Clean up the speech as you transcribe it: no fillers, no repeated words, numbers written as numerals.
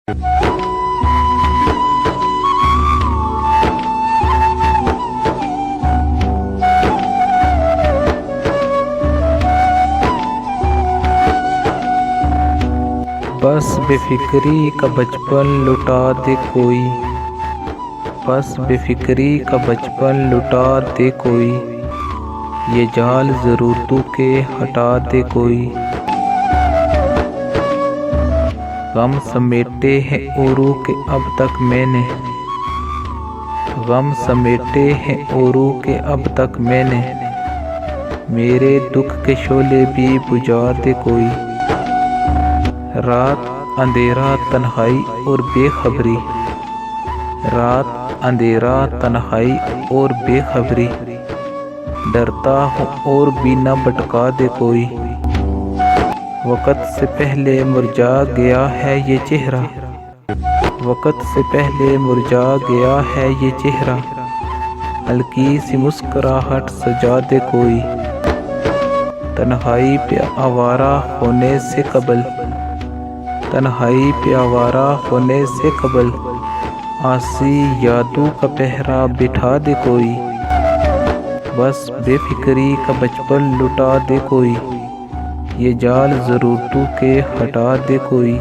بس بے فکری کا بچپن لٹا دے کوئی، بس بے فکری کا بچپن لٹا دے کوئی، یہ جال ضرورتوں کے ہٹا دے کوئی۔ غم سمیٹے ہیں اوروں کے اب تک میں نے، غم سمیٹے ہیں اوروں کے اب تک میں نے، میرے دکھ کے شعلے بھی بجھا دے کوئی۔ رات اندھیرا تنہائی اور بے خبری، رات اندھیرا تنہائی اور بے خبری، ڈرتا ہوں اور بھی نہ بھٹکا دے کوئی۔ وقت سے پہلے مرجھا گیا ہے یہ چہرہ، وقت سے پہلے مرجھا گیا ہے یہ چہرہ، ہلکی سی مسکراہٹ سجا دے کوئی۔ تنہائی پہ آوارہ ہونے سے قبل، تنہائی پہ آوارہ ہونے سے قبل، آسی یادوں کا پہرا بٹھا دے کوئی۔ بس بے فکری کا بچپن لٹا دے کوئی، یہ جال ضرورتوں کے ہٹا دے کوئی۔